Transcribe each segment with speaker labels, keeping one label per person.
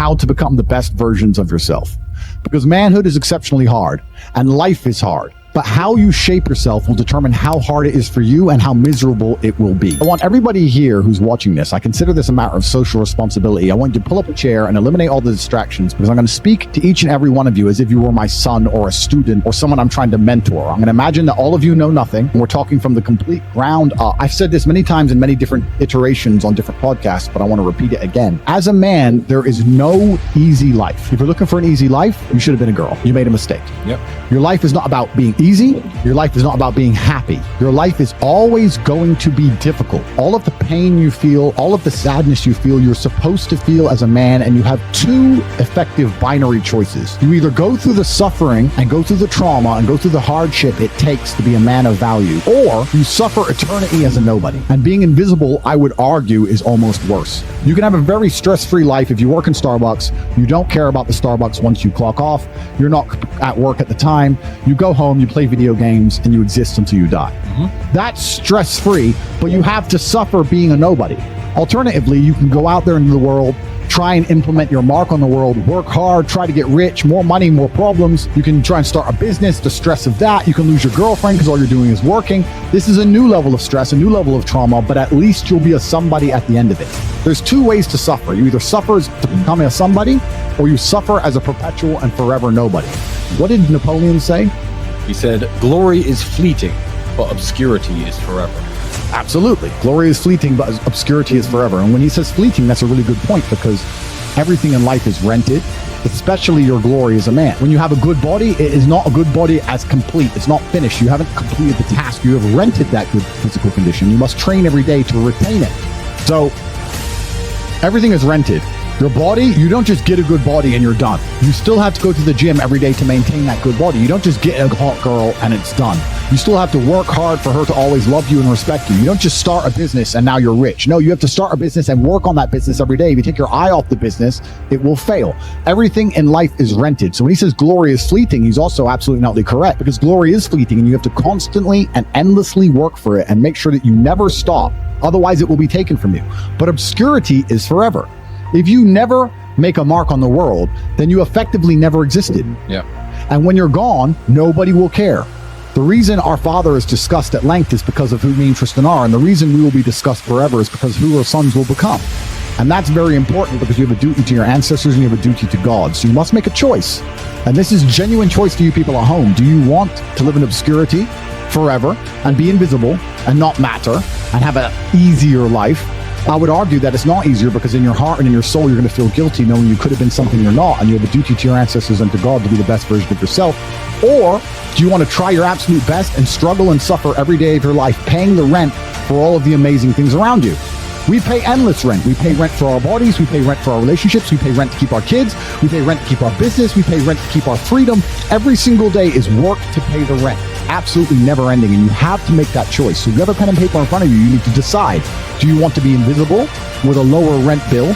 Speaker 1: how to become the best versions of yourself. Because manhood is exceptionally hard and life is hard. But how you shape yourself will determine how hard it is for you and how miserable it will be. I want everybody here who's watching this, I consider this a matter of social responsibility. I want you to pull up a chair and eliminate all the distractions, because I'm going to speak to each and every one of you as if you were my son or a student or someone I'm trying to mentor. I'm going to imagine that all of you know nothing, and we're talking from the complete ground up. I've said this many times in many different iterations on different podcasts, but I want to repeat it again. As a man, there is no easy life. If you're looking for an easy life, you should have been a girl. You made a mistake.
Speaker 2: Yep.
Speaker 1: Your life is not about being easy. Your life is not about being happy. Your life is always going to be difficult. All of the pain you feel, all of the sadness you feel, you're supposed to feel as a man, and you have two effective binary choices. You either go through the suffering and go through the trauma and go through the hardship it takes to be a man of value, or you suffer eternity as a nobody. And being invisible, I would argue, is almost worse. You can have a very stress-free life if you work in Starbucks. You don't care about the Starbucks once you clock off. You're not at work at the time. You go home, you play video games, and you exist until you die. That's stress-free, but you have to suffer being a nobody. Alternatively, you can go out there into the world, try and implement your mark on the world, work hard, try to get rich, more money, more problems. You can try and start a business, the stress of that. You can lose your girlfriend because all you're doing is working. This is a new level of stress, a new level of trauma, but at least you'll be a somebody at the end of it. There's two ways to suffer. You either suffer as to becoming a somebody, or you suffer as a perpetual and forever nobody. What did Napoleon say?
Speaker 2: He said, glory is fleeting, but obscurity is forever.
Speaker 1: Absolutely. Glory is fleeting, but obscurity is forever. And when he says fleeting, that's a really good point, because everything in life is rented, especially your glory as a man. When you have a good body, it is not a good body as complete. It's not finished. You haven't completed the task. You have rented that good physical condition. You must train every day to retain it. So everything is rented. Your body, you don't just get a good body and you're done. You still have to go to the gym every day to maintain that good body. You don't just get a hot girl and it's done. You still have to work hard for her to always love you and respect you. You don't just start a business and now you're rich. No, you have to start a business and work on that business every day. If you take your eye off the business, it will fail. Everything in life is rented. So when he says glory is fleeting, he's also absolutely not correct, because glory is fleeting and you have to constantly and endlessly work for it and make sure that you never stop. Otherwise, it will be taken from you. But obscurity is forever. If you never make a mark on the world, then you effectively never existed.
Speaker 2: Yeah.
Speaker 1: And when you're gone, nobody will care. The reason our Father is discussed at length is because of who me and Tristan are, and the reason we will be discussed forever is because who our sons will become. And that's very important, because you have a duty to your ancestors and you have a duty to God. So you must make a choice. And this is genuine choice for you people at home. Do you want to live in obscurity forever and be invisible and not matter and have an easier life? I would argue that it's not easier, because in your heart and in your soul, you're going to feel guilty knowing you could have been something you're not, and you have a duty to your ancestors and to God to be the best version of yourself. Or do you want to try your absolute best and struggle and suffer every day of your life, paying the rent for all of the amazing things around you? We pay endless rent. We pay rent for our bodies. We pay rent for our relationships. We pay rent to keep our kids. We pay rent to keep our business. We pay rent to keep our freedom. Every single day is work to pay the rent. Absolutely never ending. And you have to make that choice. So if you have a pen and paper in front of you, you need to decide. Do you want to be invisible with a lower rent bill?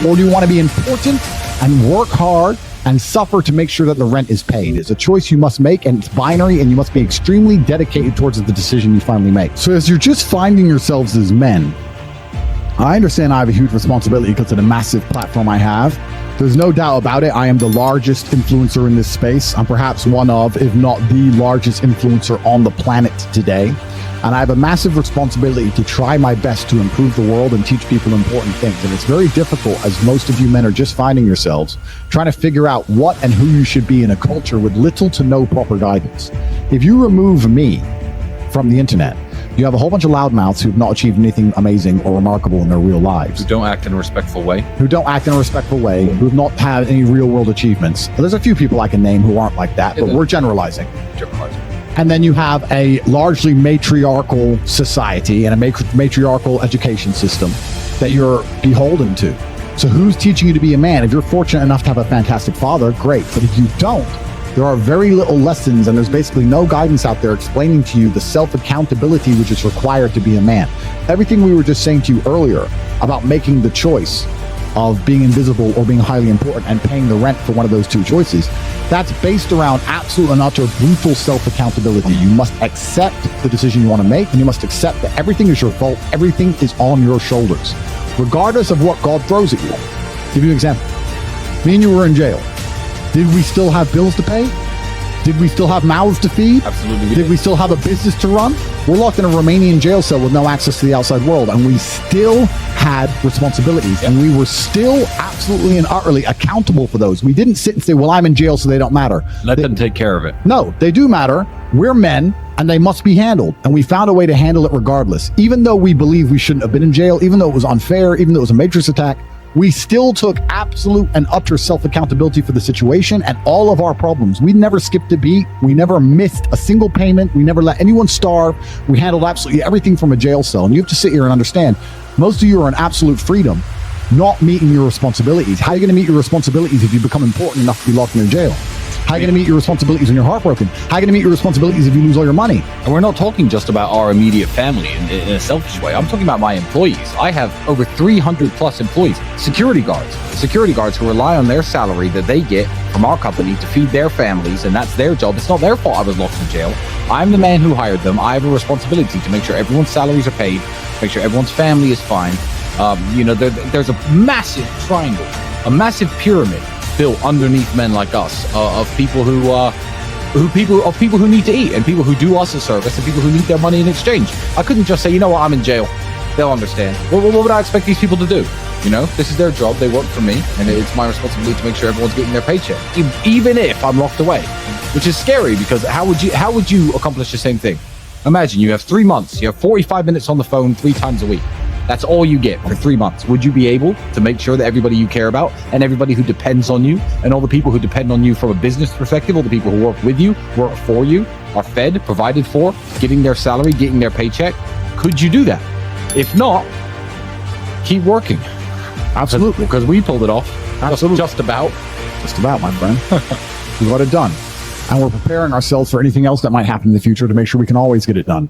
Speaker 1: Or do you want to be important and work hard and suffer to make sure that the rent is paid? It's a choice you must make, and it's binary, and you must be extremely dedicated towards the decision you finally make. So as you're just finding yourselves as men, I understand I have a huge responsibility because of the massive platform I have. There's no doubt about it. I am the largest influencer in this space. I'm perhaps one of, if not the largest influencer on the planet today. And I have a massive responsibility to try my best to improve the world and teach people important things. And it's very difficult, as most of you men are just finding yourselves, trying to figure out what and who you should be in a culture with little to no proper guidance. If you remove me from the internet, you have a whole bunch of loudmouths who've not achieved anything amazing or remarkable in their real lives.
Speaker 2: Who don't act in a respectful way.
Speaker 1: Who've not had any real world achievements. There's a few people I can name who aren't like that, but we're generalizing. And then you have a largely matriarchal society and a matriarchal education system that you're beholden to. So who's teaching you to be a man? If you're fortunate enough to have a fantastic father, great. But if you don't, there are very little lessons, and there's basically no guidance out there explaining to you the self-accountability which is required to be a man. Everything we were just saying to you earlier about making the choice of being invisible or being highly important and paying the rent for one of those two choices, that's based around absolute and utter brutal self-accountability. You must accept the decision you want to make, and you must accept that everything is your fault. Everything is on your shoulders, regardless of what God throws at you. I'll give you an example. Me and you were in jail. Did we still have bills to pay? Did we still have mouths to feed?
Speaker 2: Absolutely.
Speaker 1: Did we still have a business to run? We're locked in a Romanian jail cell with no access to the outside world, and we still had responsibilities, and we were still absolutely and utterly accountable for those. We didn't sit and say, well, I'm in jail, so they don't matter.
Speaker 2: Let them take care of it.
Speaker 1: No, they do matter. We're men, and they must be handled, and we found a way to handle it regardless. Even though we believe we shouldn't have been in jail, even though it was unfair, even though it was a matrix attack, we still took absolute and utter self-accountability for the situation and all of our problems. We never skipped a beat. We never missed a single payment. We never let anyone starve. We handled absolutely everything from a jail cell. And you have to sit here and understand, most of you are in absolute freedom, not meeting your responsibilities. How are you going to meet your responsibilities if you become important enough to be locked in a jail? How are you going to meet your responsibilities when you're heartbroken? How are you going to meet your responsibilities if you lose all your money?
Speaker 2: And we're not talking just about our immediate family in a selfish way. I'm talking about my employees. I have over 300 plus employees, security guards who rely on their salary that they get from our company to feed their families, and that's their job. It's not their fault I was locked in jail. I'm the man who hired them. I have a responsibility to make sure everyone's salaries are paid, make sure everyone's family is fine. There's a massive triangle, a massive pyramid built underneath men like us, of people who need to eat, and people who do us a service, and people who need their money in exchange. I couldn't just say, you know what, I'm in jail. They'll understand. What would I expect these people to do? You know, this is their job. They work for me, and it's my responsibility to make sure everyone's getting their paycheck, even if I'm locked away, which is scary because how would you accomplish the same thing? Imagine you have 3 months. You have 45 minutes on the phone 3 times a week. That's all you get for 3 months. Would you be able to make sure that everybody you care about and everybody who depends on you and all the people who depend on you from a business perspective, all the people who work with you, work for you, are fed, provided for, getting their salary, getting their paycheck? Could you do that? If not, keep working.
Speaker 1: Absolutely.
Speaker 2: Because we pulled it off.
Speaker 1: Absolutely.
Speaker 2: Just about,
Speaker 1: my friend. We got it done. And we're preparing ourselves for anything else that might happen in the future to make sure we can always get it done.